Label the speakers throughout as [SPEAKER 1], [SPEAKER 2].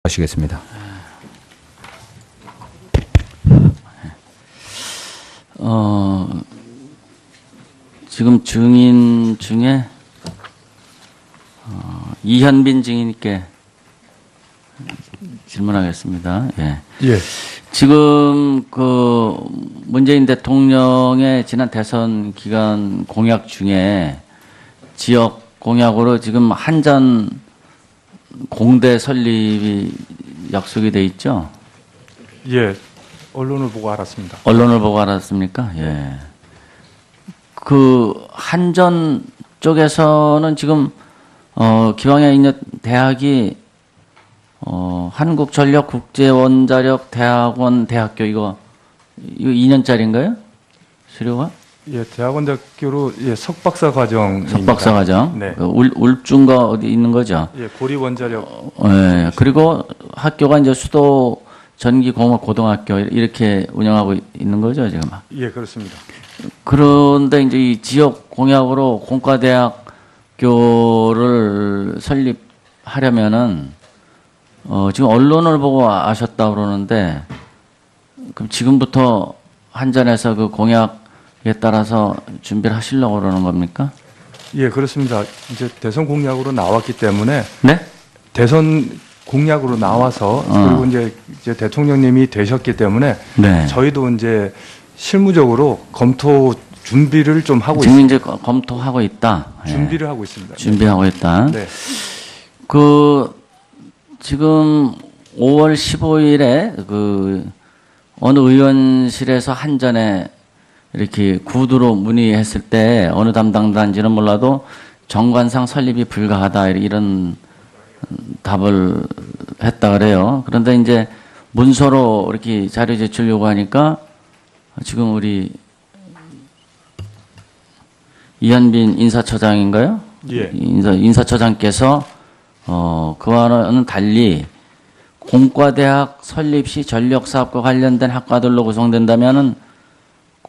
[SPEAKER 1] 하시겠습니다.
[SPEAKER 2] 지금 증인 중에 이현빈 증인께 질문하겠습니다. 예.
[SPEAKER 3] 예.
[SPEAKER 2] 지금 그 문재인 대통령의 지난 대선 기간 공약 중에 지역 공약으로 지금 한전 공대 설립이 약속이 돼 있죠?
[SPEAKER 3] 예. 언론을 보고 알았습니다.
[SPEAKER 2] 언론을 보고 알았습니까? 예. 그 한전 쪽에서는 지금 기왕에 있는 대학이 한국전력국제원자력대학원 대학교 이거 2년짜리인가요? 수료가?
[SPEAKER 3] 예, 대학원대학교로 예, 석박사 과정입니다.
[SPEAKER 2] 석박사 과정.
[SPEAKER 3] 네.
[SPEAKER 2] 울중가 어디 있는 거죠?
[SPEAKER 3] 예, 고리원자력.
[SPEAKER 2] 예. 그리고 학교가 이제 수도 전기공업고등학교 이렇게 운영하고 있는 거죠, 지금.
[SPEAKER 3] 예, 그렇습니다.
[SPEAKER 2] 그런데 이제 이 지역 공약으로 공과대학교를 설립하려면은 지금 언론을 보고 아셨다 그러는데 그럼 지금부터 한전에서 그 공약에 따라서 준비를 하시려고 그러는 겁니까?
[SPEAKER 3] 예, 그렇습니다. 이제 대선 공약으로 나왔기 때문에
[SPEAKER 2] 네?
[SPEAKER 3] 대선 공약으로 나와서 그리고 이제 대통령님이 되셨기 때문에
[SPEAKER 2] 네.
[SPEAKER 3] 저희도 이제 실무적으로 검토 준비를 좀 하고
[SPEAKER 2] 지금
[SPEAKER 3] 있습니다.
[SPEAKER 2] 이제 검토하고 있다.
[SPEAKER 3] 준비를 하고 있습니다.
[SPEAKER 2] 준비하고 있다.
[SPEAKER 3] 네.
[SPEAKER 2] 그 지금 5월 15일에 그 어느 의원실에서 한전에 이렇게 구두로 문의했을 때 어느 담당단지는 몰라도 정관상 설립이 불가하다 이런 답을 했다 그래요. 그런데 이제 문서로 이렇게 자료 제출 요구하니까 지금 우리 이현빈 인사처장인가요?
[SPEAKER 3] 예.
[SPEAKER 2] 인사처장께서 그와는 달리 공과대학 설립 시 전력사업과 관련된 학과들로 구성된다면은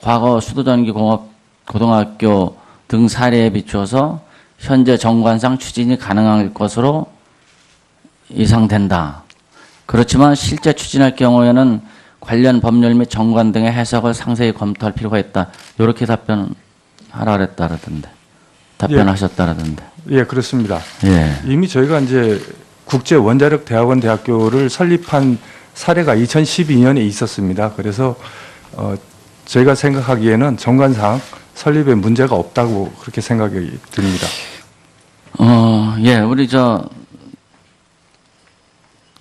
[SPEAKER 2] 과거 수도전기공업 고등학교 등 사례에 비추어서 현재 정관상 추진이 가능할 것으로 예상된다. 그렇지만 실제 추진할 경우에는 관련 법률 및 정관 등의 해석을 상세히 검토할 필요가 있다. 이렇게 답변하라 그랬다라던데. 답변하셨다라던데.
[SPEAKER 3] 예, 그렇습니다.
[SPEAKER 2] 예.
[SPEAKER 3] 이미 저희가 이제 국제원자력대학원 대학교를 설립한 사례가 2012년에 있었습니다. 그래서 저희가 생각하기에는 정관상 설립에 문제가 없다고 그렇게 생각이 듭니다.
[SPEAKER 2] 예, 우리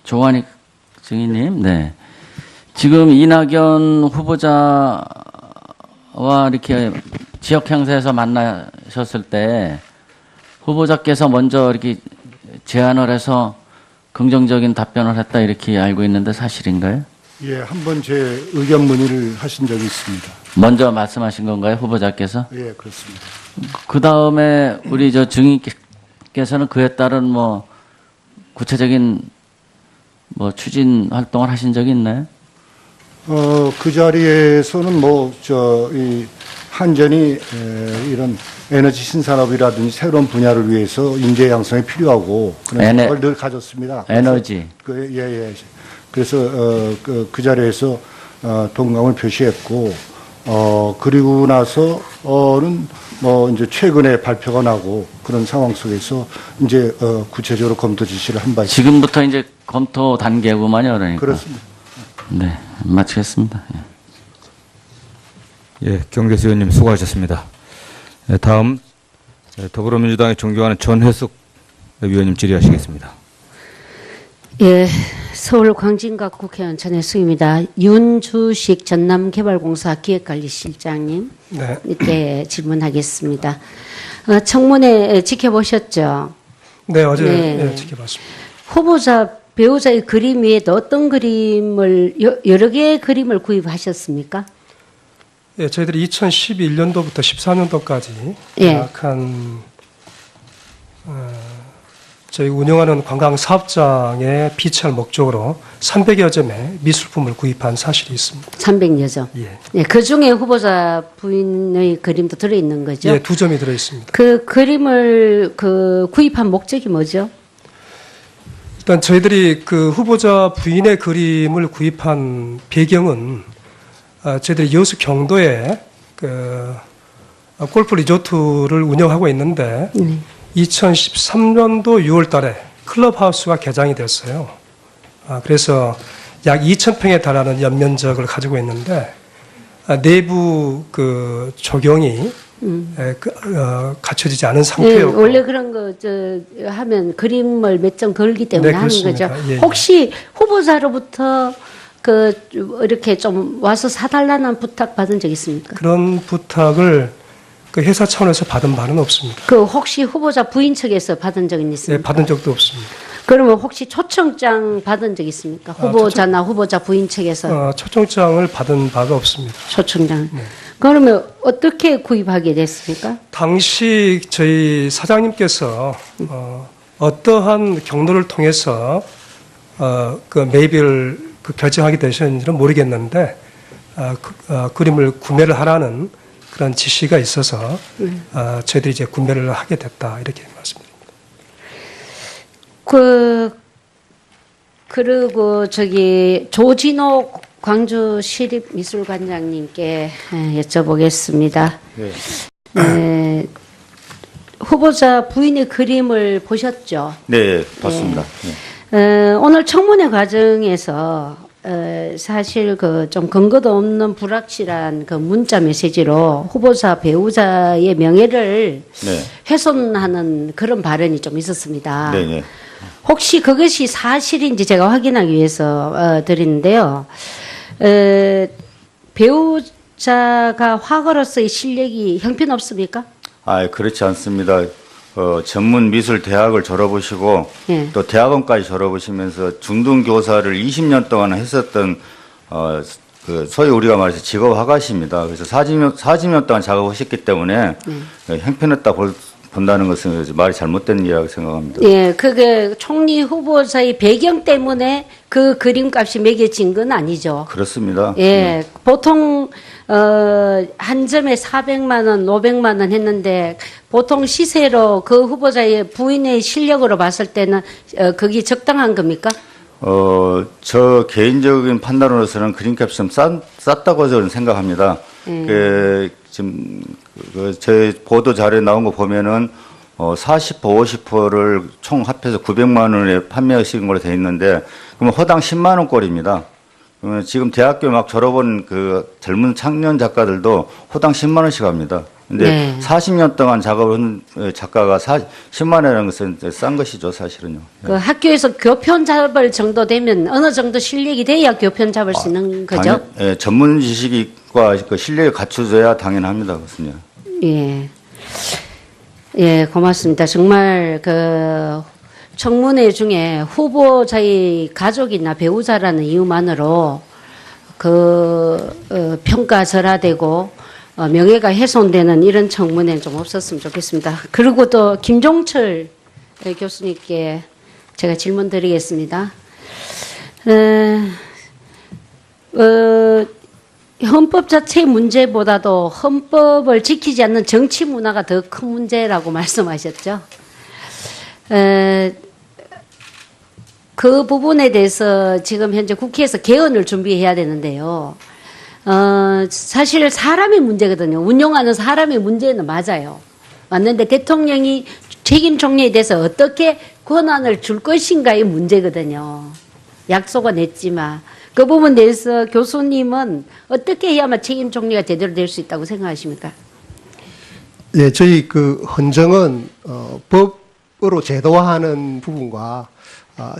[SPEAKER 2] 조관익 증인님, 네. 지금 이낙연 후보자와 이렇게 지역 행사에서 만나셨을 때 후보자께서 먼저 이렇게 제안을 해서 긍정적인 답변을 했다 이렇게 알고 있는데 사실인가요?
[SPEAKER 4] 예, 한번 제 의견 문의를 하신 적이 있습니다.
[SPEAKER 2] 먼저 말씀하신 건가요, 후보자께서?
[SPEAKER 4] 예, 그렇습니다.
[SPEAKER 2] 그 다음에 우리 증인께서는 그에 따른 뭐 구체적인 뭐 추진 활동을 하신 적이 있나요?
[SPEAKER 4] 그 자리에서는 이 한전이 이런 에너지 신산업이라든지 새로운 분야를 위해서 인재 양성이 필요하고 그런 생각을 늘 가졌습니다.
[SPEAKER 2] 에너지.
[SPEAKER 4] 예. 그래서 그 자리에서 동감을 표시했고 그리고 나서는 이제 최근에 발표가 나고 그런 상황 속에서 이제 구체적으로 검토 지시를 한 바 있습니다.
[SPEAKER 2] 지금부터 이제 검토 단계구만요, 그러니까.
[SPEAKER 4] 그렇습니다.
[SPEAKER 2] 네, 마치겠습니다.
[SPEAKER 1] 예, 경제수 의원님 수고하셨습니다. 예, 다음 더불어민주당의 존경하는 전혜숙 위원님 질의하시겠습니다.
[SPEAKER 5] 예, 서울 광진갑 국회의원 전혜숙입니다. 윤주식 전남개발공사 기획관리실장님,
[SPEAKER 6] 네.
[SPEAKER 5] 네, 질문하겠습니다. 청문회 지켜보셨죠?
[SPEAKER 6] 네, 어제
[SPEAKER 5] 네.
[SPEAKER 6] 네, 지켜봤습니다.
[SPEAKER 5] 배우자의 그림 외에도 어떤 그림을, 여러 개의 그림을 구입하셨습니까?
[SPEAKER 6] 예, 저희들이 2011년도부터 14년도까지
[SPEAKER 5] 예.
[SPEAKER 6] 약 저희 운영하는 관광 사업장에 비치할 목적으로 300여 점의 미술품을 구입한 사실이 있습니다.
[SPEAKER 5] 300여 점.
[SPEAKER 6] 예.
[SPEAKER 5] 네, 그 중에 후보자 부인의 그림도 들어있는 거죠?
[SPEAKER 6] 예, 2점이 들어 있습니다.
[SPEAKER 5] 그 그림을 구입한 목적이 뭐죠?
[SPEAKER 6] 일단 저희들이 그 후보자 부인의 그림을 구입한 배경은 저희들이 여수 경도에 그 골프 리조트를 운영하고 있는데 2013년도 6월 달에 클럽하우스가 개장이 됐어요. 그래서 약 2,000평에 달하는 연면적을 가지고 있는데 내부 그 조경이 갖춰지지 않은 상태였고
[SPEAKER 5] 원래 그런 거 하면 그림을 몇 점 걸기 때문에
[SPEAKER 6] 네,
[SPEAKER 5] 하는
[SPEAKER 6] 그렇습니다.
[SPEAKER 5] 거죠.
[SPEAKER 6] 예.
[SPEAKER 5] 혹시 후보자로부터 그 이렇게 좀 와서 사달라는 부탁 받은 적 있습니까?
[SPEAKER 6] 그런 부탁을 그 회사 차원에서 받은 바는 없습니다.
[SPEAKER 5] 그 혹시 후보자 부인 측에서 받은 적은
[SPEAKER 6] 네,
[SPEAKER 5] 있습니까?
[SPEAKER 6] 받은 적도 없습니다.
[SPEAKER 5] 그러면 혹시 초청장 받은 적 있습니까? 후보자나 후보자 부인 측에서
[SPEAKER 6] 초청장을 받은 바가 없습니다.
[SPEAKER 5] 초청장. 그러면 어떻게 구입하게 됐습니까?
[SPEAKER 6] 당시 저희 사장님께서 어떠한 경로를 통해서 그 매입을 그 결정하게 되셨는지는 모르겠는데 그림을 구매를 하라는 그런 지시가 있어서 저희들이 이제 구매를 하게 됐다 이렇게 말씀드립니다.
[SPEAKER 5] 그리고 저기 조진호 광주시립미술관장님께 여쭤보겠습니다. 네, 후보자 부인의 그림을 보셨죠?
[SPEAKER 7] 네, 봤습니다.
[SPEAKER 5] 오늘 청문회 과정에서 사실 그 좀 근거도 없는 불확실한 그 문자 메시지로 후보자 배우자의 명예를
[SPEAKER 7] 네.
[SPEAKER 5] 훼손하는 그런 발언이 좀 있었습니다.
[SPEAKER 7] 네, 네.
[SPEAKER 5] 혹시 그것이 사실인지 제가 확인하기 위해서 드리는데요. 배우자가 화가로서의 실력이 형편없습니까?
[SPEAKER 7] 그렇지 않습니다. 전문 미술 대학을 졸업하시고
[SPEAKER 5] 예.
[SPEAKER 7] 또 대학원까지 졸업하시면서 중등 교사를 20년 동안 했었던 그 소위 우리가 말해서 직업 화가십니다. 그래서 40년 동안 작업하셨기 때문에 형편없다 본다는 것은 말이 잘못된 이야기라고 생각합니다.
[SPEAKER 5] 예, 그게 총리 후보자의 배경 때문에 그 그림값이 매겨진 건 아니죠.
[SPEAKER 7] 그렇습니다.
[SPEAKER 5] 예, 보통 한 점에 400만 원, 500만 원 했는데 보통 시세로 그 후보자의 부인의 실력으로 봤을 때는 그게 적당한 겁니까?
[SPEAKER 7] 저 개인적인 판단으로서는 그림값이 좀 쌌다고 저는 생각합니다. 지금 제 보도 자료에 나온 거 보면은 40%, 50%를 총 합해서 900만 원에 판매하시는 걸로 돼 있는데 그러면 허당 10만 원꼴입니다. 그러면 지금 대학교 막 졸업한 그 젊은 청년 작가들도 호당 10만 원씩 합니다. 근데
[SPEAKER 5] 네.
[SPEAKER 7] 40년 동안 작업한 작가가 10만 원이라는 것은 싼 것이죠, 사실은요.
[SPEAKER 5] 그 학교에서 교편 잡을 정도 되면 어느 정도 실력이 돼야 교편 잡을 수 있는 거죠?
[SPEAKER 7] 전문 지식과 그 실력을 갖춰줘야 당연합니다, 그것은요.
[SPEAKER 5] 예. 예, 고맙습니다. 정말 그 청문회 중에 후보자의 가족이나 배우자라는 이유만으로 평가절하되고 명예가 훼손되는 이런 청문회는 좀 없었으면 좋겠습니다. 그리고 또 김종철 교수님께 제가 질문 드리겠습니다. 헌법 자체의 문제보다도 헌법을 지키지 않는 정치 문화가 더 큰 문제라고 말씀하셨죠. 그 부분에 대해서 지금 현재 국회에서 개헌을 준비해야 되는데요. 사실 사람의 문제거든요. 운영하는 사람의 문제는 맞아요. 맞는데 대통령이 책임 총리에 대해서 어떻게 권한을 줄 것인가의 문제거든요. 약속은 했지만 그 부분에 대해서 교수님은 어떻게 해야만 책임 총리가 제대로 될 수 있다고 생각하십니까?
[SPEAKER 8] 예, 저희 그 헌정은 법으로 제도화하는 부분과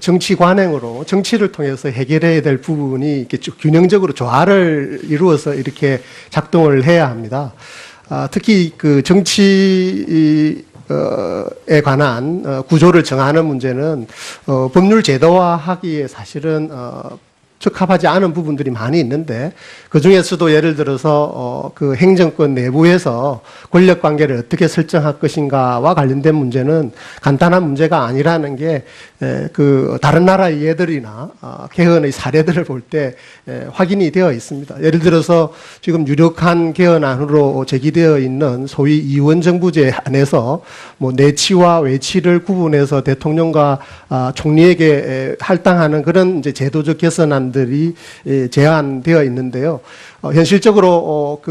[SPEAKER 8] 정치 관행으로 정치를 통해서 해결해야 될 부분이 이렇게 균형적으로 조화를 이루어서 이렇게 작동을 해야 합니다. 특히 그 정치에 관한 구조를 정하는 문제는 법률 제도화하기에 사실은 적합하지 않은 부분들이 많이 있는데 그 중에서도 예를 들어서 그 행정권 내부에서 권력 관계를 어떻게 설정할 것인가와 관련된 문제는 간단한 문제가 아니라는 게 그 다른 나라의 예들이나 개헌의 사례들을 볼 때 확인이 되어 있습니다. 예를 들어서 지금 유력한 개헌안으로 제기되어 있는 소위 이원정부제 안에서 뭐 내치와 외치를 구분해서 대통령과 총리에게 할당하는 그런 이제 제도적 개선안들이 제안되어 있는데요. 현실적으로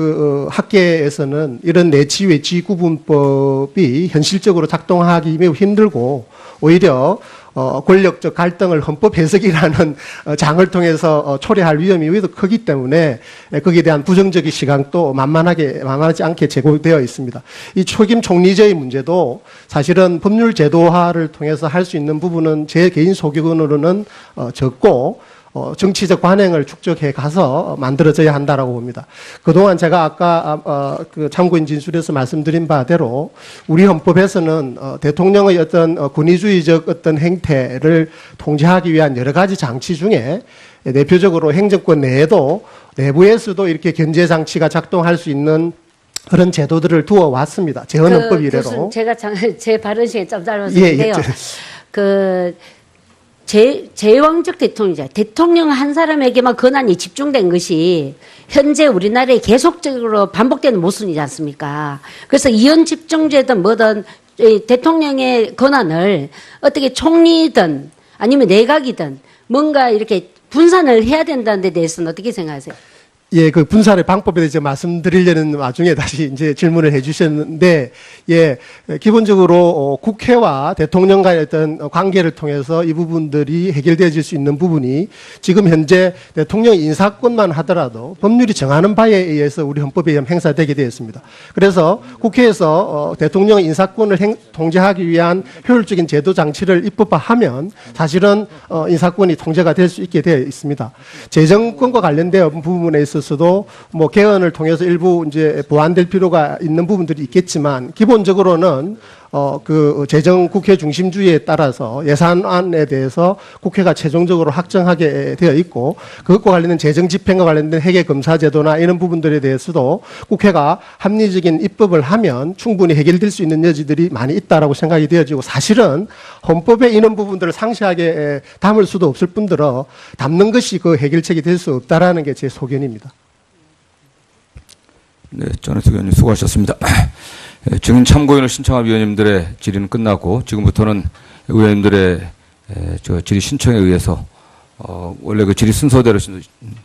[SPEAKER 8] 학계에서는 이런 내치 외치 구분법이 현실적으로 작동하기 매우 힘들고 오히려 권력적 갈등을 헌법 해석이라는 장을 통해서 초래할 위험이 오히려 크기 때문에 거기에 대한 부정적인 시각도 만만하지 않게 제고되어 있습니다. 이 초임 총리제의 문제도 사실은 법률 제도화를 통해서 할 수 있는 부분은 제 개인 소견으로는 적고 정치적 관행을 축적해 가서 만들어져야 한다라고 봅니다. 그동안 제가 아까 그 참고인 진술에서 말씀드린 바대로 우리 헌법에서는 대통령의 어떤 권위주의적 어떤 행태를 통제하기 위한 여러 가지 장치 중에 대표적으로 행정권 내에도 내부에서도 이렇게 견제 장치가 작동할 수 있는 그런 제도들을 두어 왔습니다. 재헌헌법 이래로.
[SPEAKER 5] 제가 제 발언 시간이 좀 짧았는데요. 제왕적 대통령이죠. 대통령 한 사람에게만 권한이 집중된 것이 현재 우리나라에 계속적으로 반복되는 모순이지 않습니까? 그래서 이원 집중제든 뭐든 대통령의 권한을 어떻게 총리든 아니면 내각이든 뭔가 이렇게 분산을 해야 된다는 데 대해서는 어떻게 생각하세요?
[SPEAKER 8] 예, 그 분산의 방법에 대해서 말씀드리려는 와중에 다시 이제 질문을 해 주셨는데, 예, 기본적으로 국회와 대통령과의 어떤 관계를 통해서 이 부분들이 해결되어질 수 있는 부분이 지금 현재 대통령 인사권만 하더라도 법률이 정하는 바에 의해서 우리 헌법에 의하면 행사되게 되어 있습니다. 그래서 국회에서 대통령 인사권을 통제하기 위한 효율적인 제도 장치를 입법화하면 사실은 인사권이 통제가 될 수 있게 되어 있습니다. 재정권과 관련된 부분에 있어서도 뭐 개헌을 통해서 일부 이제 보완될 필요가 있는 부분들이 있겠지만 기본적으로는 그 재정 국회 중심주의에 따라서 예산안에 대해서 국회가 최종적으로 확정하게 되어 있고 그것과 관련된 재정 집행과 관련된 회계 검사 제도나 이런 부분들에 대해서도 국회가 합리적인 입법을 하면 충분히 해결될 수 있는 여지들이 많이 있다라고 생각이 되어지고 사실은 헌법에 이런 부분들을 상세하게 담을 수도 없을 뿐더러 담는 것이 그 해결책이 될 수 없다라는 게 제 소견입니다.
[SPEAKER 1] 네, 전혜숙 의원님 수고하셨습니다. 증인 참고인을 신청한 위원님들의 질의는 끝나고 지금부터는 의원님들의 저 질의 신청에 의해서 원래 그 질의 순서대로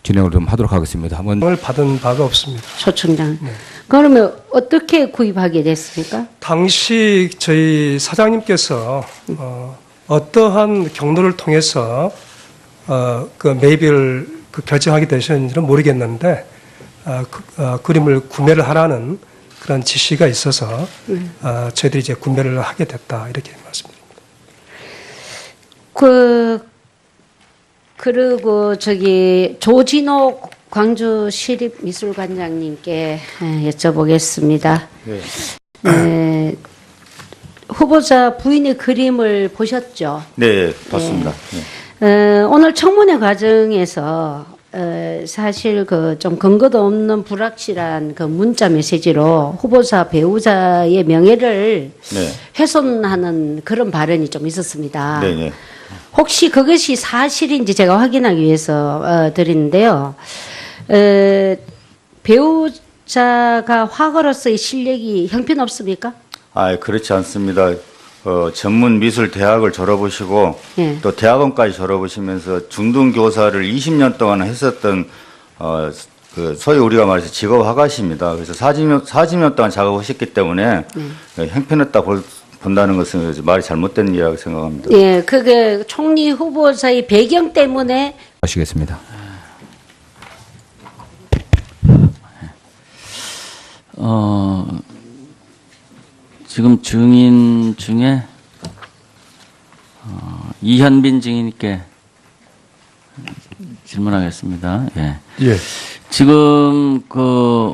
[SPEAKER 1] 진행을 좀 하도록 하겠습니다.
[SPEAKER 6] 을 받은 바가 없습니다.
[SPEAKER 5] 초청장. 네. 그러면 어떻게 구입하게 됐습니까?
[SPEAKER 6] 당시 저희 사장님께서 어떠한 경로를 통해서 그 매입을 결정하게 되셨는지는 모르겠는데 그림을 구매를 하라는 그런 지시가 있어서 저희들이 이제 구매를 하게 됐다 이렇게 말씀드립니다.
[SPEAKER 5] 그리고 저기 조진호 광주시립미술관장님께 여쭤보겠습니다.
[SPEAKER 7] 네.
[SPEAKER 5] 네, 후보자 부인의 그림을 보셨죠?
[SPEAKER 7] 네, 봤습니다. 네.
[SPEAKER 5] 오늘 청문회 과정에서 사실 그 좀 근거도 없는 불확실한 그 문자 메시지로 후보자 배우자의 명예를
[SPEAKER 7] 네.
[SPEAKER 5] 훼손하는 그런 발언이 좀 있었습니다.
[SPEAKER 7] 네, 네.
[SPEAKER 5] 혹시 그것이 사실인지 제가 확인하기 위해서 드리는데요. 배우자가 화가로서의 실력이 형편없습니까?
[SPEAKER 7] 아, 그렇지 않습니다. 전문 미술 대학을 졸업하시고
[SPEAKER 5] 예.
[SPEAKER 7] 또 대학원까지 졸업하시면서 중등 교사를 20년 동안 했었던 그 소위 우리가 말해서 직업 화가십니다. 그래서 40년 동안 작업하셨기 때문에 형편없다 본다는 것은 말이 잘못된 이야기라고 생각합니다.
[SPEAKER 5] 예, 그게 총리 후보자의 배경 때문에
[SPEAKER 1] 하시겠습니다.
[SPEAKER 2] 지금 증인 중에 이현빈 증인께 질문하겠습니다. 예.
[SPEAKER 3] 예.
[SPEAKER 2] 지금 그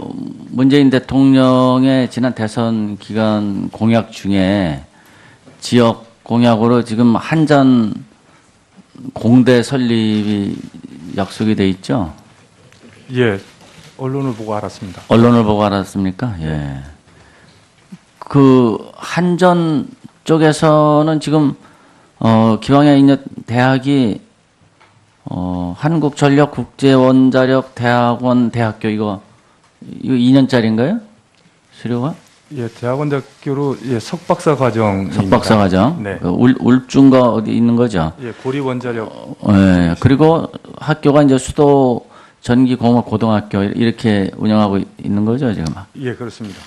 [SPEAKER 2] 문재인 대통령의 지난 대선 기간 공약 중에 지역 공약으로 지금 한전 공대 설립이 약속이 돼 있죠?
[SPEAKER 3] 예. 언론을 보고 알았습니다.
[SPEAKER 2] 언론을 보고 알았습니까? 예. 그 한전 쪽에서는 지금 기왕에 있는 대학이 한국전력 국제원자력 대학원 대학교 이거 2년짜리인가요? 수료가?
[SPEAKER 3] 예, 대학원대학교로 예, 석박사 과정입니다.
[SPEAKER 2] 석박사 과정.
[SPEAKER 3] 네.
[SPEAKER 2] 울중가 어디 있는 거죠?
[SPEAKER 3] 예, 고리원자력.
[SPEAKER 2] 예. 그리고 학교가 이제 수도 전기공업고등학교 이렇게 운영하고 있는 거죠, 지금.
[SPEAKER 3] 예, 그렇습니다.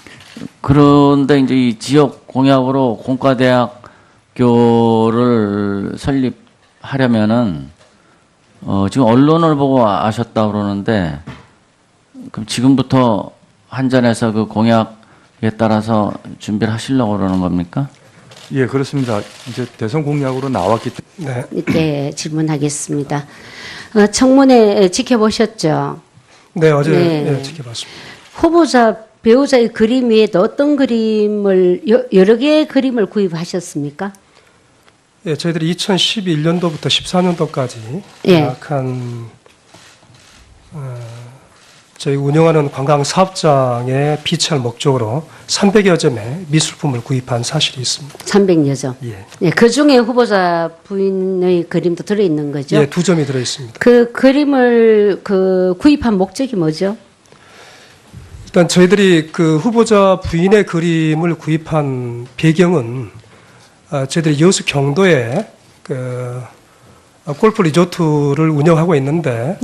[SPEAKER 2] 그런데 이제 이 지역 공약으로 공과대학교를 설립하려면은 지금 언론을 보고 아셨다 그러는데 그럼 지금부터 한전에서 그 공약에 따라서 준비를 하시려고 그러는 겁니까?
[SPEAKER 3] 예, 그렇습니다. 이제 대선 공약으로 나왔기 때문에.
[SPEAKER 6] 네.
[SPEAKER 5] 네, 질문하겠습니다. 청문회 지켜보셨죠?
[SPEAKER 6] 네, 어제
[SPEAKER 5] 네.
[SPEAKER 6] 예, 지켜봤습니다.
[SPEAKER 5] 후보자 배우자의 그림 외에도 어떤 그림을 여러 개의 그림을 구입하셨습니까?
[SPEAKER 6] 예, 저희들이 2011년도부터 14년도까지
[SPEAKER 5] 예.
[SPEAKER 6] 약 한 저희 운영하는 관광 사업장에 비치할 목적으로 300여 점의 미술품을 구입한 사실이 있습니다.
[SPEAKER 5] 300여 점.
[SPEAKER 6] 예,
[SPEAKER 5] 네, 그 중에 후보자 부인의 그림도 들어있는 거죠?
[SPEAKER 6] 예, 2점이 들어 있습니다.
[SPEAKER 5] 그 그림을 구입한 목적이 뭐죠?
[SPEAKER 6] 일단 저희들이 그 후보자 부인의 그림을 구입한 배경은 저희들이 여수 경도에 그 골프 리조트를 운영하고 있는데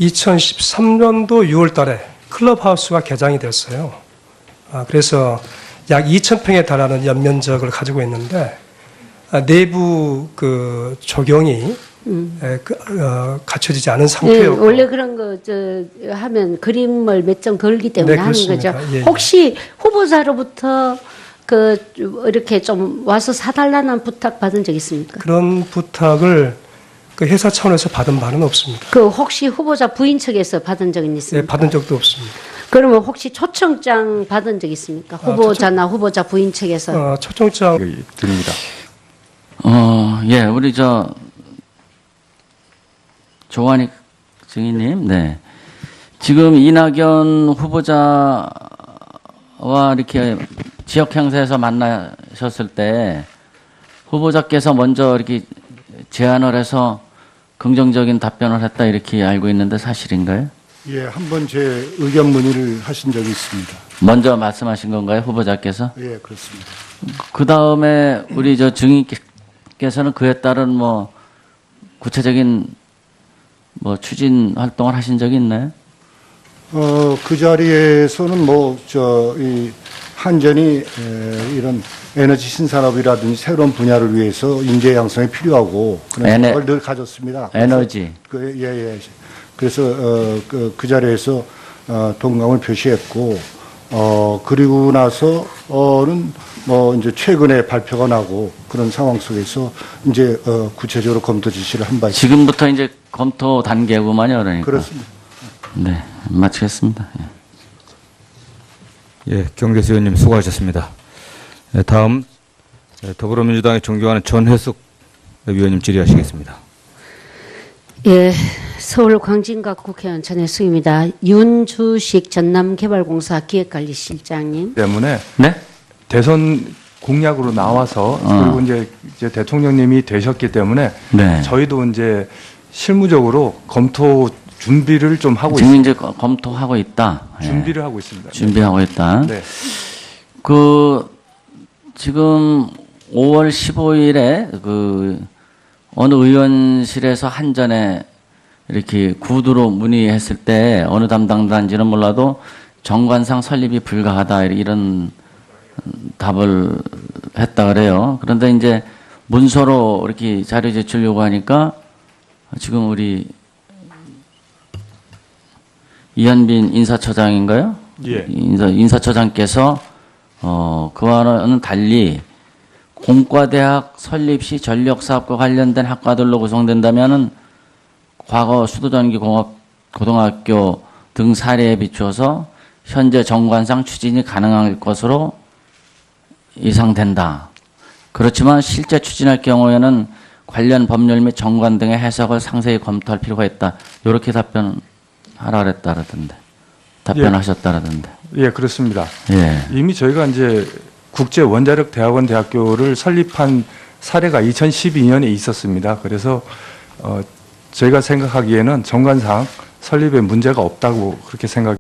[SPEAKER 6] 2013년도 6월달에 클럽하우스가 개장이 됐어요. 그래서 약 2,000평에 달하는 연면적을 가지고 있는데 내부 그 조경이 갖춰지지 않은
[SPEAKER 5] 네,
[SPEAKER 6] 상태였고
[SPEAKER 5] 원래 그런 거 하면 그림을 몇 점 걸기 때문에
[SPEAKER 6] 네,
[SPEAKER 5] 하는
[SPEAKER 6] 그렇습니다.
[SPEAKER 5] 거죠.
[SPEAKER 6] 예, 예.
[SPEAKER 5] 혹시 후보자로부터 이렇게 좀 와서 사달라는 부탁 받은 적 있습니까?
[SPEAKER 6] 그런 부탁을 그 회사 차원에서 받은 바는 없습니다.
[SPEAKER 5] 혹시 후보자 부인 측에서 받은 적은
[SPEAKER 6] 예,
[SPEAKER 5] 있습니까?
[SPEAKER 6] 받은 적도 없습니다.
[SPEAKER 5] 그러면 혹시 초청장 받은 적 있습니까? 후보자나 후보자 부인 측에서.
[SPEAKER 6] 초청장
[SPEAKER 3] 드립니다.
[SPEAKER 2] 예, 우리 조한익 증인님, 네. 지금 이낙연 후보자와 이렇게 지역 행사에서 만나셨을 때 후보자께서 먼저 이렇게 제안을 해서 긍정적인 답변을 했다 이렇게 알고 있는데 사실인가요?
[SPEAKER 4] 예, 한번 제 의견 문의를 하신 적이 있습니다.
[SPEAKER 2] 먼저 말씀하신 건가요, 후보자께서?
[SPEAKER 4] 예, 그렇습니다.
[SPEAKER 2] 그 다음에 우리 증인께서는 그에 따른 구체적인 추진 활동을 하신 적이 있나요?
[SPEAKER 4] 그 자리에서는 이 한전이 이런 에너지 신산업이라든지 새로운 분야를 위해서 인재 양성이 필요하고 그런 생각을 늘 가졌습니다.
[SPEAKER 2] 에너지.
[SPEAKER 4] 예. 그래서 그 자리에서 동감을 표시했고 그리고 나서는 이제 최근에 발표가 나고 그런 상황 속에서 이제 구체적으로 검토 지시를 한 바 있습니다.
[SPEAKER 2] 지금부터 이제 검토 단계구만요, 그러니까.
[SPEAKER 4] 그렇습니다.
[SPEAKER 2] 네, 마치겠습니다.
[SPEAKER 1] 예, 경계수 의원님 수고하셨습니다. 예, 다음 더불어민주당의 존경하는 전혜숙 위원님 질의하시겠습니다.
[SPEAKER 5] 예, 서울 광진갑 국회의원 전혜숙입니다. 윤주식 전남개발공사 기획관리실장님.
[SPEAKER 3] 때문에
[SPEAKER 2] 네?
[SPEAKER 3] 대선 공약으로 나와서 그리고 이제 대통령님이 되셨기 때문에
[SPEAKER 2] 네.
[SPEAKER 3] 저희도 이제 실무적으로 검토 준비를 좀 하고
[SPEAKER 2] 지금
[SPEAKER 3] 있습니다.
[SPEAKER 2] 이제 검토하고 있다. 예.
[SPEAKER 3] 준비를 하고 있습니다.
[SPEAKER 2] 준비하고 있다.
[SPEAKER 3] 네.
[SPEAKER 2] 지금 5월 15일에 어느 의원실에서 한전에 이렇게 구두로 문의했을 때 어느 담당단지는 몰라도 정관상 설립이 불가하다 이런 답을 했다 그래요. 그런데 이제 문서로 이렇게 자료 제출 요구하니까 지금 우리 이현빈 인사처장인가요?
[SPEAKER 3] 예.
[SPEAKER 2] 인사처장께서 그와는 달리 공과대학 설립 시 전력사업과 관련된 학과들로 구성된다면은 과거 수도전기공업고등학교 등 사례에 비추어서 현재 정관상 추진이 가능할 것으로 예상된다. 그렇지만 실제 추진할 경우에는 관련 법률 및 정관 등의 해석을 상세히 검토할 필요가 있다. 이렇게 답변하라 그랬다라던데. 답변하셨다라던데.
[SPEAKER 3] 예, 그렇습니다.
[SPEAKER 2] 예.
[SPEAKER 3] 이미 저희가 이제 국제 원자력 대학원 대학교를 설립한 사례가 2012년에 있었습니다. 그래서 저희가 생각하기에는 정관상 설립에 문제가 없다고 그렇게 생각.